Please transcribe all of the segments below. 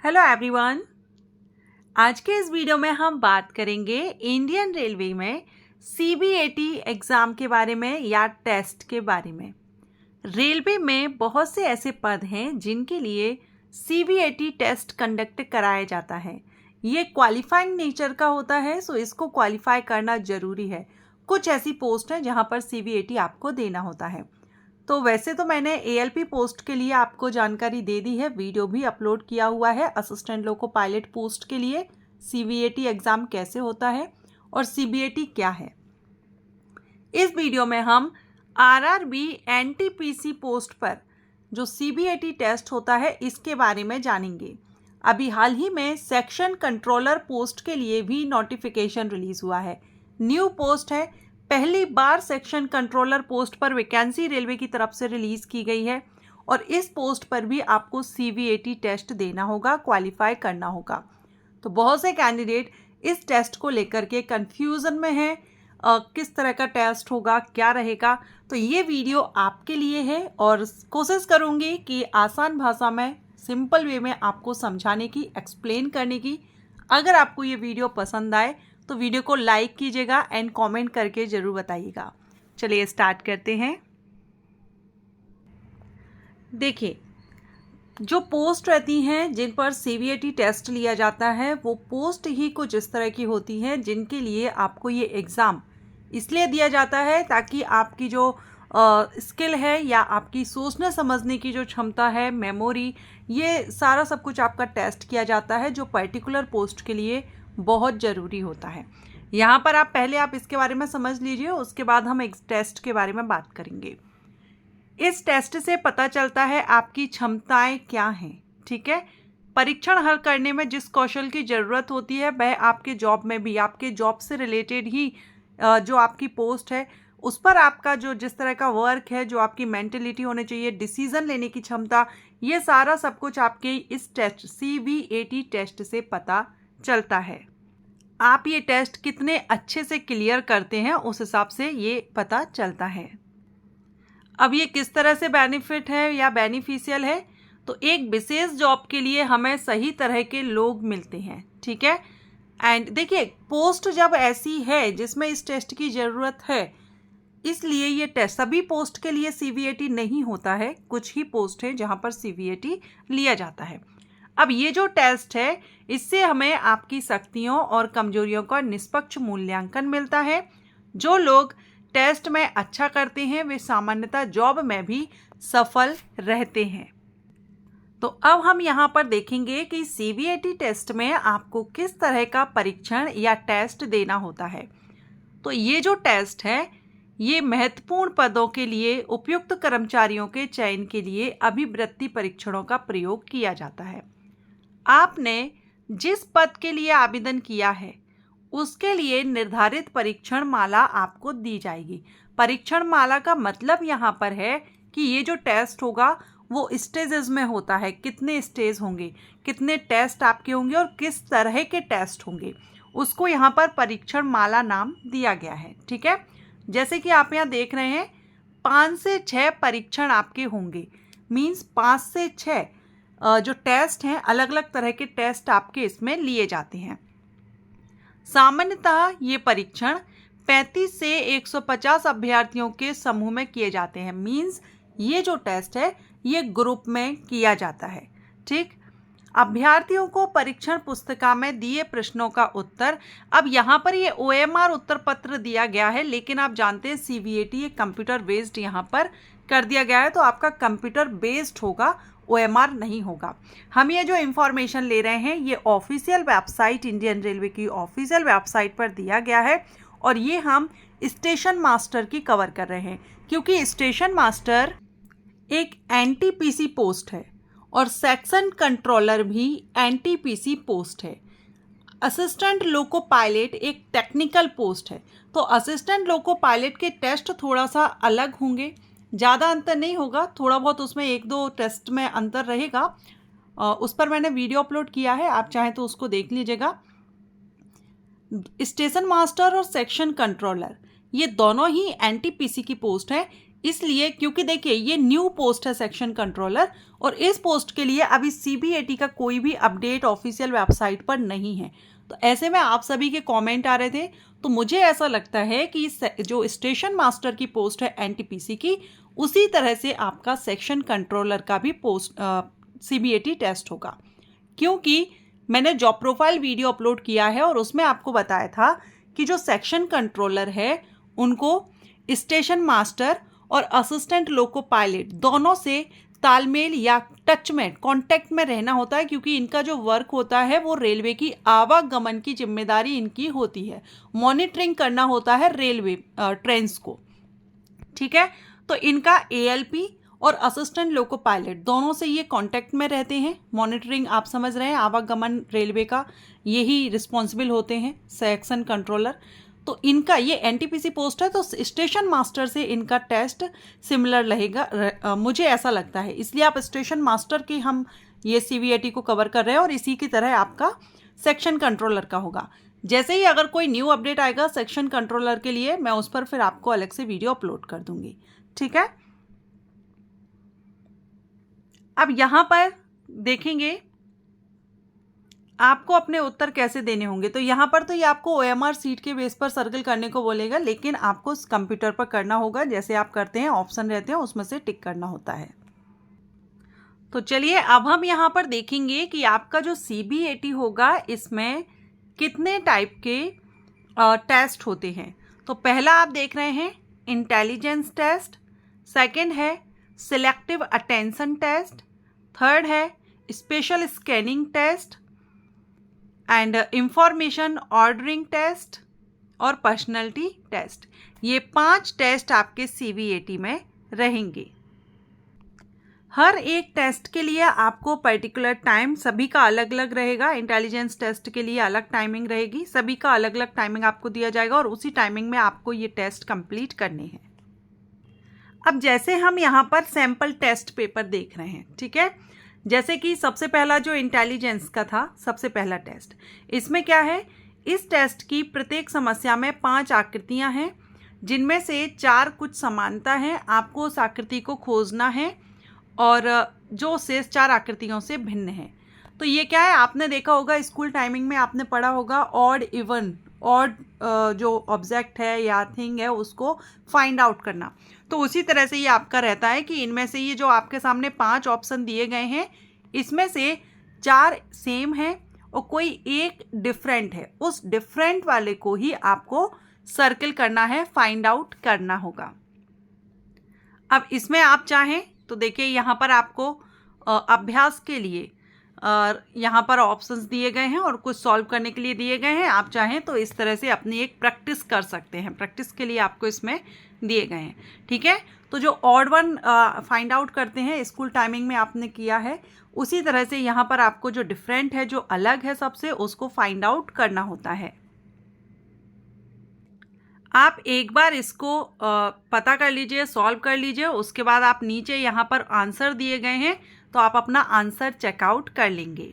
Hello everyone. आज के इस वीडियो में हम बात करेंगे इंडियन रेलवे में सीबीएटी एग्ज़ाम के बारे में या टेस्ट के बारे में। रेलवे में बहुत से ऐसे पद हैं जिनके लिए सीबीएटी टेस्ट कंडक्ट कराया जाता है। ये क्वालिफाइंग नेचर का होता है, सो इसको क्वालिफाई करना ज़रूरी है। कुछ ऐसी पोस्ट हैं जहाँ पर सीबीएटी आपको देना होता है। तो वैसे तो मैंने एएलपी पोस्ट के लिए आपको जानकारी दे दी है, वीडियो भी अपलोड किया हुआ है असिस्टेंट लोको पायलट पोस्ट के लिए सीबीएटी एग्ज़ाम कैसे होता है और सीबीएटी क्या है। इस वीडियो में हम आरआरबी एनटीपीसी पोस्ट पर जो सीबीएटी टेस्ट होता है इसके बारे में जानेंगे। अभी हाल ही में सेक्शन कंट्रोलर पोस्ट के लिए भी नोटिफिकेशन रिलीज़ हुआ है। न्यू पोस्ट है, पहली बार सेक्शन कंट्रोलर पोस्ट पर वैकेंसी रेलवे की तरफ से रिलीज़ की गई है और इस पोस्ट पर भी आपको सीबीएटी टेस्ट देना होगा, क्वालिफाई करना होगा। तो बहुत से कैंडिडेट इस टेस्ट को लेकर के कंफ्यूजन में हैं, किस तरह का टेस्ट होगा, क्या रहेगा। तो ये वीडियो आपके लिए है और कोशिश करूँगी कि आसान भाषा में, सिंपल वे में आपको समझाने की, एक्सप्लेन करने की। अगर आपको ये वीडियो पसंद आए तो वीडियो को लाइक कीजिएगा एंड कमेंट करके ज़रूर बताइएगा। चलिए स्टार्ट करते हैं। देखिए, जो पोस्ट रहती हैं जिन पर सीबीएटी टेस्ट लिया जाता है वो पोस्ट ही कुछ इस तरह की होती हैं जिनके लिए आपको ये एग्ज़ाम इसलिए दिया जाता है ताकि आपकी जो स्किल है या आपकी सोचने समझने की जो क्षमता है, मेमोरी, ये सारा सब कुछ आपका टेस्ट किया जाता है जो पर्टिकुलर पोस्ट के लिए बहुत ज़रूरी होता है। यहाँ पर आप इसके बारे में समझ लीजिए, उसके बाद हम एक टेस्ट के बारे में बात करेंगे। इस टेस्ट से पता चलता है आपकी क्षमताएं क्या हैं, ठीक है। परीक्षण हल करने में जिस कौशल की ज़रूरत होती है वह आपके जॉब में भी, आपके जॉब से रिलेटेड ही जो आपकी पोस्ट है उस पर आपका जो जिस तरह का वर्क है, जो आपकी मेंटलिटी होनी चाहिए, डिसीज़न लेने की क्षमता, ये सारा सब कुछ आपके इस टेस्ट सीबीएटी टेस्ट से पता चलता है। आप ये टेस्ट कितने अच्छे से क्लियर करते हैं उस हिसाब से ये पता चलता है। अब ये किस तरह से बेनिफिट है या बेनिफिशियल है, तो एक विशेष जॉब के लिए हमें सही तरह के लोग मिलते हैं, ठीक है। एंड देखिए, पोस्ट जब ऐसी है जिसमें इस टेस्ट की ज़रूरत है, इसलिए ये टेस्ट सभी पोस्ट के लिए सीबीएटी नहीं होता है। कुछ ही पोस्ट है जहाँ पर सीबीएटी लिया जाता है। अब ये जो टेस्ट है इससे हमें आपकी शक्तियों और कमजोरियों का निष्पक्ष मूल्यांकन मिलता है। जो लोग टेस्ट में अच्छा करते हैं वे सामान्यतः जॉब में भी सफल रहते हैं। तो अब हम यहाँ पर देखेंगे कि सीबीएटी टेस्ट में आपको किस तरह का परीक्षण या टेस्ट देना होता है। तो ये जो टेस्ट है ये महत्वपूर्ण पदों के लिए उपयुक्त कर्मचारियों के चयन के लिए अभिवृत्ति परीक्षणों का प्रयोग किया जाता है। आपने जिस पद के लिए आवेदन किया है उसके लिए निर्धारित परीक्षण माला आपको दी जाएगी। परीक्षण माला का मतलब यहाँ पर है कि ये जो टेस्ट होगा वो स्टेजेस में होता है। कितने स्टेज होंगे, कितने टेस्ट आपके होंगे और किस तरह के टेस्ट होंगे, उसको यहाँ पर परीक्षण माला नाम दिया गया है, ठीक है। जैसे कि आप यहाँ देख रहे हैं 5 से 6 परीक्षण आपके होंगे, मीन्स 5 से 6 जो टेस्ट हैं, अलग अलग तरह के टेस्ट आपके इसमें लिए जाते हैं। सामान्यतः ये परीक्षण 35 से 150 अभ्यर्थियों के समूह में किए जाते हैं। मीन्स ये जो टेस्ट है ये ग्रुप में किया जाता है, ठीक। अभ्यर्थियों को परीक्षण पुस्तिका में दिए प्रश्नों का उत्तर, अब यहाँ पर ये ओएमआर उत्तर पत्र दिया गया है, लेकिन आप जानते हैं सीबीएटी एक कंप्यूटर बेस्ड यहाँ पर कर दिया गया है, तो आपका कंप्यूटर बेस्ड होगा, ओएमआर नहीं होगा। हम ये जो इंफॉर्मेशन ले रहे हैं ये ऑफिशियल वेबसाइट, इंडियन रेलवे की ऑफिशियल वेबसाइट पर दिया गया है और ये हम स्टेशन मास्टर की कवर कर रहे हैं क्योंकि स्टेशन मास्टर एक एनटीपीसी पोस्ट है और सेक्शन कंट्रोलर भी एनटीपीसी पोस्ट है। असिस्टेंट लोको पायलट एक टेक्निकल पोस्ट है, तो असिस्टेंट लोको पायलट के टेस्ट थोड़ा सा अलग होंगे, ज़्यादा अंतर नहीं होगा, थोड़ा बहुत उसमें 1-2 टेस्ट में अंतर रहेगा। उस पर मैंने वीडियो अपलोड किया है, आप चाहें तो उसको देख लीजिएगा। स्टेशन मास्टर और सेक्शन कंट्रोलर ये दोनों ही एनटीपीसी की पोस्ट है। इसलिए क्योंकि देखिए ये न्यू पोस्ट है सेक्शन कंट्रोलर, और इस पोस्ट के लिए अभी सीबीएटी का कोई भी अपडेट ऑफिशियल वेबसाइट पर नहीं है। तो ऐसे में आप सभी के कमेंट आ रहे थे, तो मुझे ऐसा लगता है कि जो स्टेशन मास्टर की पोस्ट है एनटीपीसी की, उसी तरह से आपका सेक्शन कंट्रोलर का भी पोस्ट सीबीएटी टेस्ट होगा। क्योंकि मैंने जॉब प्रोफाइल वीडियो अपलोड किया है और उसमें आपको बताया था कि जो सेक्शन कंट्रोलर है उनको स्टेशन मास्टर और असिस्टेंट लोको पायलट दोनों से तालमेल या टच में कांटेक्ट में रहना होता है, क्योंकि इनका जो वर्क होता है वो रेलवे की आवागमन की जिम्मेदारी इनकी होती है, मॉनिटरिंग करना होता है रेलवे ट्रेन्स को। ठीक है, तो इनका एएलपी और असिस्टेंट लोको पायलट दोनों से ये कांटेक्ट में रहते हैं। मॉनिटरिंग आप समझ रहे हैं, आवागमन रेलवे का यही रिस्पॉन्सिबल होते हैं सेक्शन कंट्रोलर। तो इनका ये एनटीपीसी पोस्ट है, तो स्टेशन मास्टर से इनका टेस्ट सिमिलर रहेगा, मुझे ऐसा लगता है। इसलिए आप स्टेशन मास्टर की हम ये सीवीएटी को कवर कर रहे हैं और इसी की तरह आपका सेक्शन कंट्रोलर का होगा। जैसे ही अगर कोई न्यू अपडेट आएगा सेक्शन कंट्रोलर के लिए, मैं उस पर फिर आपको अलग से वीडियो अपलोड कर दूंगी। ठीक है, अब यहाँ पर देखेंगे आपको अपने उत्तर कैसे देने होंगे। तो यहाँ पर तो ये आपको ओएमआर सीट के बेस पर सर्कल करने को बोलेगा, लेकिन आपको कंप्यूटर पर करना होगा। जैसे आप करते हैं ऑप्शन रहते हैं उसमें से टिक करना होता है। तो चलिए अब हम यहाँ पर देखेंगे कि आपका जो सीबीएटी होगा इसमें कितने टाइप के टेस्ट होते हैं। तो पहला आप देख रहे हैं इंटेलिजेंस टेस्ट, सेकंड है सिलेक्टिव अटेंशन टेस्ट, थर्ड है special scanning test and information ordering test और पर्सनैलिटी टेस्ट। ये 5 टेस्ट आपके सीबीएटी में रहेंगे। हर एक टेस्ट के लिए आपको पर्टिकुलर टाइम सभी का अलग अलग रहेगा। इंटेलिजेंस टेस्ट के लिए अलग टाइमिंग रहेगी, सभी का अलग अलग टाइमिंग आपको दिया जाएगा और उसी टाइमिंग में आपको ये टेस्ट कंप्लीट करने हैं। अब जैसे हम यहाँ पर सैम्पल टेस्ट पेपर देख रहे हैं, ठीक है, जैसे कि सबसे पहला जो इंटेलिजेंस का था सबसे पहला टेस्ट, इसमें क्या है, इस टेस्ट की प्रत्येक समस्या में 5 आकृतियां हैं, जिनमें से 4 कुछ समानता है। आपको उस आकृति को खोजना है और जो शेष 4 आकृतियों से भिन्न है। तो ये क्या है, आपने देखा होगा स्कूल टाइमिंग में आपने पढ़ा होगा ऑड इवन, ऑड जो ऑब्जेक्ट है या थिंग है उसको फाइंड आउट करना। तो उसी तरह से ये आपका रहता है कि इनमें से ये जो आपके सामने 5 ऑप्शन दिए गए हैं, इसमें से 4 सेम है और कोई एक डिफरेंट है। उस डिफरेंट वाले को ही आपको सर्किल करना है, फाइंड आउट करना होगा। अब इसमें आप चाहें तो देखिए यहाँ पर आपको अभ्यास के लिए यहाँ पर ऑप्शंस दिए गए हैं और कुछ सॉल्व करने के लिए दिए गए हैं। आप चाहें तो इस तरह से अपनी एक प्रैक्टिस कर सकते हैं, प्रैक्टिस के लिए आपको इसमें दिए गए हैं। ठीक है, तो जो ऑड वन फाइंड आउट करते हैं स्कूल टाइमिंग में आपने किया है, उसी तरह से यहाँ पर आपको जो डिफरेंट है, जो अलग है सबसे, उसको फाइंड आउट करना होता है। आप एक बार इसको पता कर लीजिए, सॉल्व कर लीजिए, उसके बाद आप नीचे यहाँ पर आंसर दिए गए हैं तो आप अपना आंसर चेकआउट कर लेंगे।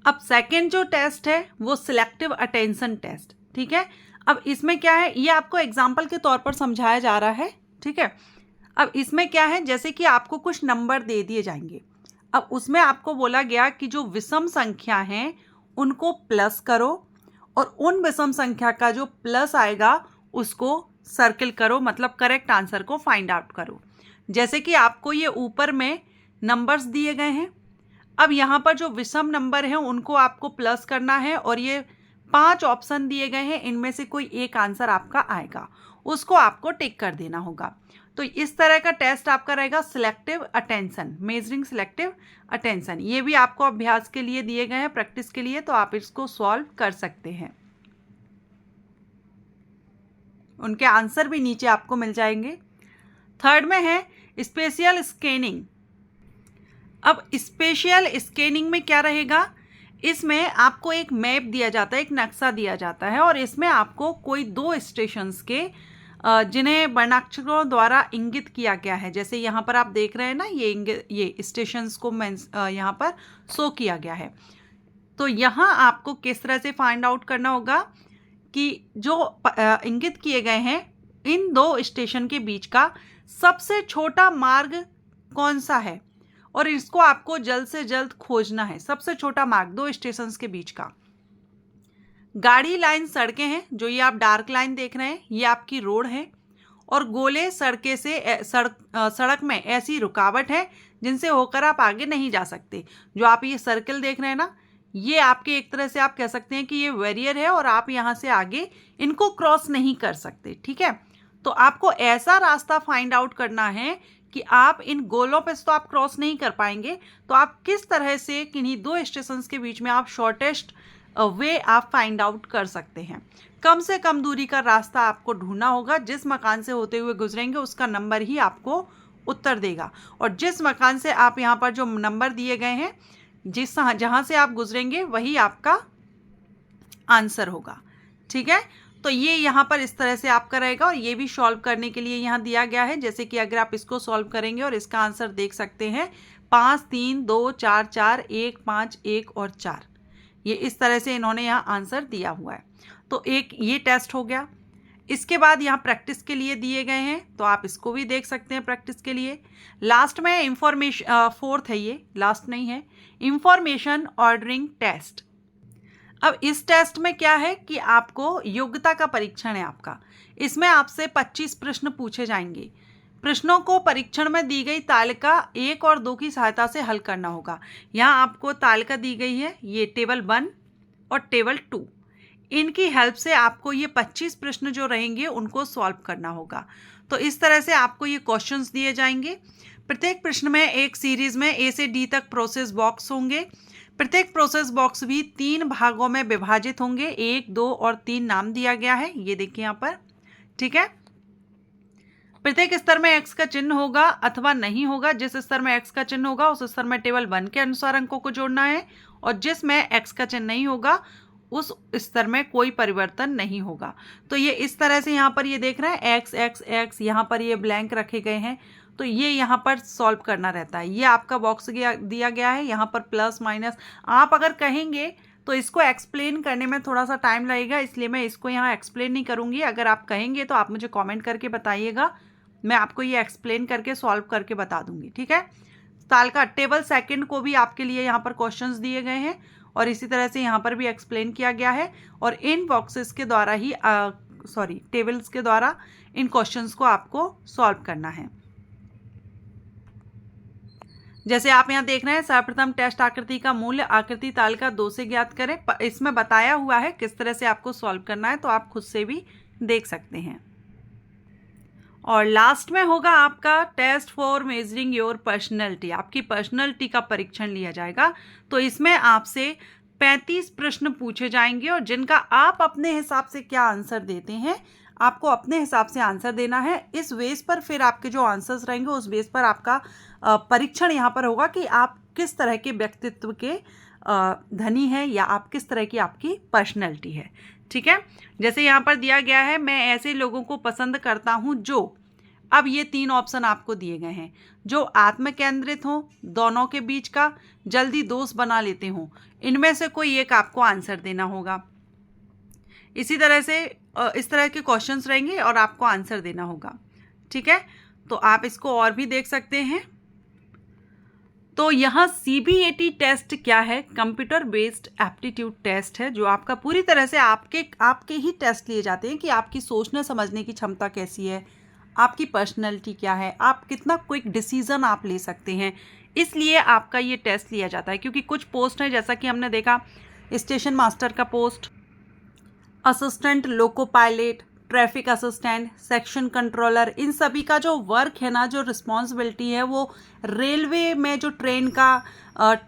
अब सेकंड जो टेस्ट है वो सिलेक्टिव अटेंशन टेस्ट। ठीक है, अब इसमें क्या है, ये आपको एग्जाम्पल के तौर पर समझाया जा रहा है। ठीक है, अब इसमें क्या है, जैसे कि आपको कुछ नंबर दे दिए जाएंगे। अब उसमें आपको बोला गया कि जो विषम संख्या हैं उनको प्लस करो और उन विषम संख्या का जो प्लस आएगा उसको सर्किल करो, मतलब करेक्ट आंसर को फाइंड आउट करो। जैसे कि आपको ये ऊपर में नंबर्स दिए गए हैं, अब यहाँ पर जो विषम नंबर हैं उनको आपको प्लस करना है और ये 5 ऑप्शन दिए गए हैं, इनमें से कोई एक आंसर आपका आएगा, उसको आपको टिक कर देना होगा। तो इस तरह का टेस्ट आपका रहेगा selective attention, measuring selective attention. ये भी आपको अभ्यास के लिए दिए गए हैं, प्रैक्टिस के लिए, तो आप इसको सॉल्व कर सकते हैं। उनके आंसर भी नीचे आपको मिल जाएंगे। थर्ड में है स्पेशल स्कैनिंग। अब स्पेशल स्कैनिंग में क्या रहेगा, इसमें आपको एक मैप दिया जाता है, एक नक्शा दिया जाता है और इसमें आपको कोई 2 स्टेशंस के जिन्हें वर्णाक्षरों द्वारा इंगित किया गया है, जैसे यहाँ पर आप देख रहे हैं ना, ये स्टेशंस को यहाँ पर शो किया गया है। तो यहाँ आपको किस तरह से फाइंड आउट करना होगा कि जो इंगित किए गए हैं इन दो स्टेशन के बीच का सबसे छोटा मार्ग कौन सा है, और इसको आपको जल्द से जल्द खोजना है। सबसे छोटा मार्ग दो स्टेशंस के बीच का। गाड़ी लाइन सड़कें हैं, जो ये आप डार्क लाइन देख रहे हैं, ये आपकी रोड है। और गोले सड़कें से सड़क में ऐसी रुकावट है जिनसे होकर आप आगे नहीं जा सकते। जो आप ये सर्कल देख रहे हैं ना, ये आपके एक तरह से आप कह सकते हैं कि ये बैरियर है और आप यहाँ से आगे इनको क्रॉस नहीं कर सकते। ठीक है, तो आपको ऐसा रास्ता फाइंड आउट करना है कि आप इन गोलों पे तो आप क्रॉस नहीं कर पाएंगे, तो आप किस तरह से किन्हीं दो स्टेशंस के बीच में आप शॉर्टेस्ट वे आप फाइंड आउट कर सकते हैं। कम से कम दूरी का रास्ता आपको ढूंढना होगा। जिस मकान से होते हुए गुजरेंगे उसका नंबर ही आपको उत्तर देगा, और जिस मकान से आप यहाँ पर जो नंबर दिए गए हैं जहाँ से आप गुजरेंगे वही आपका आंसर होगा। ठीक है, तो ये यहाँ पर इस तरह से आपका रहेगा, और ये भी सॉल्व करने के लिए यहाँ दिया गया है। जैसे कि अगर आप इसको सॉल्व करेंगे और इसका आंसर देख सकते हैं 5 3 2 4 4 1 5 1 और 4, ये इस तरह से इन्होंने यहाँ आंसर दिया हुआ है। तो एक ये टेस्ट हो गया। इसके बाद यहाँ प्रैक्टिस के लिए दिए गए हैं, तो आप इसको भी देख सकते हैं प्रैक्टिस के लिए। लास्ट में इंफॉर्मेशन फोर्थ है, ये लास्ट नहीं है, इंफॉर्मेशन ऑर्डरिंग टेस्ट। अब इस टेस्ट में क्या है कि आपको योग्यता का परीक्षण है आपका। इसमें आपसे 25 प्रश्न पूछे जाएंगे। प्रश्नों को परीक्षण में दी गई तालिका 1 और 2 की सहायता से हल करना होगा। यहाँ आपको तालिका दी गई है, ये टेबल 1 और टेबल 2। इनकी हेल्प से आपको ये 25 प्रश्न जो रहेंगे उनको सॉल्व करना होगा। तो इस तरह से आपको ये क्वेश्चंस दिए जाएंगे। प्रत्येक प्रश्न में एक सीरीज में ए से डी तक प्रोसेस बॉक्स होंगे। प्रत्येक प्रोसेस बॉक्स भी 3 भागों में विभाजित होंगे। 1 2 और 3 नाम दिया गया है, ये देखिए यहाँ पर। ठीक है, प्रत्येक स्तर में एक्स का चिन्ह होगा अथवा नहीं होगा। जिस स्तर में एक्स का चिन्ह होगा उस स्तर में टेबल 1 के अनुसार अंकों को जोड़ना है, और जिसमें एक्स का चिन्ह नहीं होगा उस स्तर में कोई परिवर्तन नहीं होगा। तो ये इस तरह से यहाँ पर ये देख रहे हैं एक्स एक्स एक्स, यहाँ पर ये ब्लैंक रखे गए हैं, तो ये यहाँ पर सॉल्व करना रहता है। ये आपका बॉक्स दिया गया है, यहाँ पर प्लस माइनस। आप अगर कहेंगे तो इसको एक्सप्लेन करने में थोड़ा सा टाइम लगेगा, इसलिए मैं इसको यहाँ एक्सप्लेन नहीं करूँगी। अगर आप कहेंगे तो आप मुझे कॉमेंट करके बताइएगा, मैं आपको ये एक्सप्लेन करके सॉल्व करके बता दूंगी। ठीक है, तालिका टेबल सेकंड को भी आपके लिए यहाँ पर क्वेश्चंस दिए गए हैं, और इसी तरह से यहाँ पर भी एक्सप्लेन किया गया है, और इन बॉक्सेस के द्वारा ही टेबल्स के द्वारा इन क्वेश्चंस को आपको सॉल्व करना है। जैसे आप यहाँ देख रहे हैं, सर्वप्रथम टेस्ट आकृति का मूल्य आकृति तालिका 2 से ज्ञात करें। इसमें बताया हुआ है किस तरह से आपको सॉल्व करना है, तो आप खुद से भी देख सकते हैं। और लास्ट में होगा आपका test for measuring your personality. आपकी पर्सनैलिटी का परीक्षण लिया जाएगा। तो इसमें आपसे 35 प्रश्न पूछे जाएंगे, और जिनका आप अपने हिसाब से क्या आंसर देते हैं, आपको अपने हिसाब से आंसर देना है। इस बेस पर फिर आपके जो आंसर्स रहेंगे उस बेस पर आपका परीक्षण यहाँ पर होगा कि आप किस तरह के व्यक्तित्व के धनी हैं, या आप किस तरह की आपकी पर्सनैलिटी है। ठीक है, जैसे यहाँ पर दिया गया है, मैं ऐसे लोगों को पसंद करता हूँ जो, अब ये 3 ऑप्शन आपको दिए गए हैं, जो आत्मकेंद्रित हों, दोनों के बीच का, जल्दी दोस्त बना लेते हों। इनमें से कोई एक आपको आंसर देना होगा। इसी तरह से इस तरह के क्वेश्चंस रहेंगे और आपको आंसर देना होगा। ठीक है, तो आप इसको और भी देख सकते हैं। तो यहाँ CBAT टेस्ट क्या है? कंप्यूटर बेस्ड एप्टीट्यूड टेस्ट है, जो आपका पूरी तरह से आपके ही टेस्ट लिए जाते हैं कि आपकी सोचने समझने की क्षमता कैसी है, आपकी पर्सनैलिटी क्या है, आप कितना क्विक डिसीजन आप ले सकते हैं। इसलिए आपका ये टेस्ट लिया जाता है, क्योंकि कुछ पोस्ट हैं जैसा कि हमने देखा, स्टेशन मास्टर का post, assistant loco pilot, traffic assistant, section controller, इन सभी का जो वर्क है ना, जो रिस्पॉन्सिबिलिटी है, वो रेलवे में जो ट्रेन का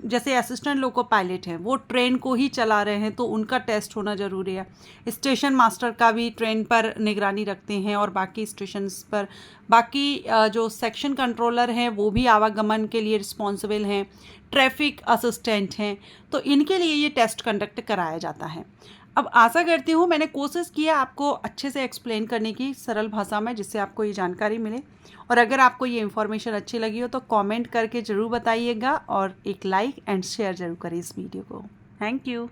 जैसे असिस्टेंट लोको पायलट हैं वो ट्रेन को ही चला रहे हैं, तो उनका टेस्ट होना ज़रूरी है। स्टेशन मास्टर का भी ट्रेन पर निगरानी रखते हैं, और बाकी स्टेशंस पर बाकी जो सेक्शन कंट्रोलर हैं वो भी आवागमन के लिए रिस्पॉन्सिबल हैं, ट्रैफिक असिस्टेंट हैं, तो इनके लिए ये टेस्ट कंडक्ट कराया जाता है। अब आशा करती हूँ मैंने कोशिश किया आपको अच्छे से एक्सप्लेन करने की सरल भाषा में, जिससे आपको ये जानकारी मिले। और अगर आपको ये इन्फॉर्मेशन अच्छी लगी हो तो कमेंट करके ज़रूर बताइएगा, और एक लाइक एंड शेयर ज़रूर करें इस वीडियो को। Thank you.